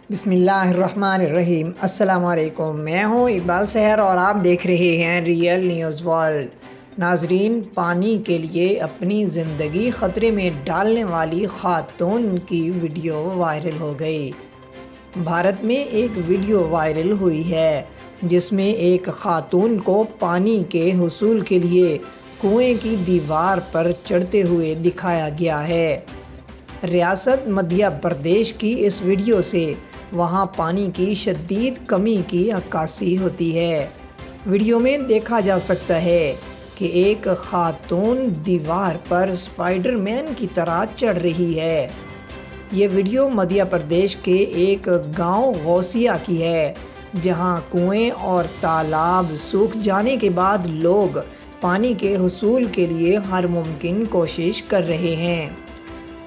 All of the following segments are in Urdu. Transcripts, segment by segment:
بسم اللہ الرحمن الرحیم۔ السلام علیکم، میں ہوں اقبال سحر اور آپ دیکھ رہے ہیں ریئل نیوز ورلڈ۔ ناظرین، پانی کے لیے اپنی زندگی خطرے میں ڈالنے والی خاتون کی ویڈیو وائرل ہو گئی۔ بھارت میں ایک ویڈیو وائرل ہوئی ہے جس میں ایک خاتون کو پانی کے حصول کے لیے کنویں کی دیوار پر چڑھتے ہوئے دکھایا گیا ہے۔ ریاست مدھیہ پردیش کی اس ویڈیو سے وہاں پانی کی شدید کمی کی عکاسی ہوتی ہے۔ ویڈیو میں دیکھا جا سکتا ہے کہ ایک خاتون دیوار پر اسپائڈر مین کی طرح چڑھ رہی ہے۔ یہ ویڈیو مدھیہ پردیش کے ایک گاؤں غوثیہ کی ہے جہاں کنویں اور تالاب سوکھ جانے کے بعد لوگ پانی کے حصول کے لیے ہر ممکن کوشش کر رہے ہیں۔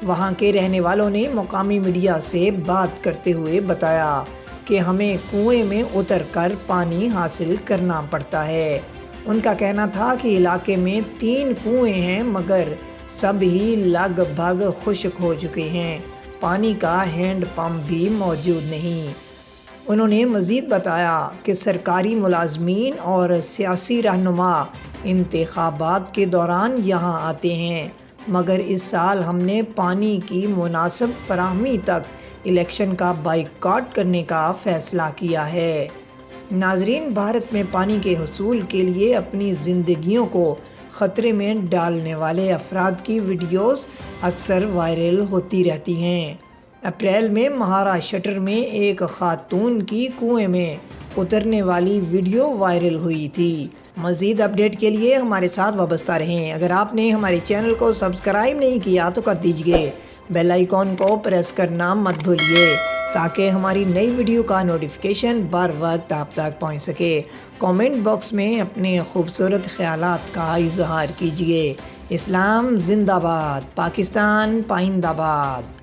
وہاں کے رہنے والوں نے مقامی میڈیا سے بات کرتے ہوئے بتایا کہ ہمیں کنویں میں اتر کر پانی حاصل کرنا پڑتا ہے۔ ان کا کہنا تھا کہ علاقے میں 3 کنویں ہیں مگر سب ہی لگ بھگ خشک ہو چکے ہیں، پانی کا ہینڈ پمپ بھی موجود نہیں۔ انہوں نے مزید بتایا کہ سرکاری ملازمین اور سیاسی رہنما انتخابات کے دوران یہاں آتے ہیں مگر اس سال ہم نے پانی کی مناسب فراہمی تک الیکشن کا بائیکاٹ کرنے کا فیصلہ کیا ہے۔ ناظرین، بھارت میں پانی کے حصول کے لیے اپنی زندگیوں کو خطرے میں ڈالنے والے افراد کی ویڈیوز اکثر وائرل ہوتی رہتی ہیں۔ اپریل میں مہاراشٹر میں ایک خاتون کی کنویں میں اترنے والی ویڈیو وائرل ہوئی تھی۔ مزید اپڈیٹ کے لیے ہمارے ساتھ وابستہ رہیں۔ اگر آپ نے ہمارے چینل کو سبسکرائب نہیں کیا تو کر دیجئے، بیل آئیکن کو پریس کرنا مت بھولیے تاکہ ہماری نئی ویڈیو کا نوٹیفیکیشن بر وقت آپ تک پہنچ سکے۔ کامنٹ باکس میں اپنے خوبصورت خیالات کا اظہار کیجئے۔ اسلام زندہ باد، پاکستان پائندہ باد۔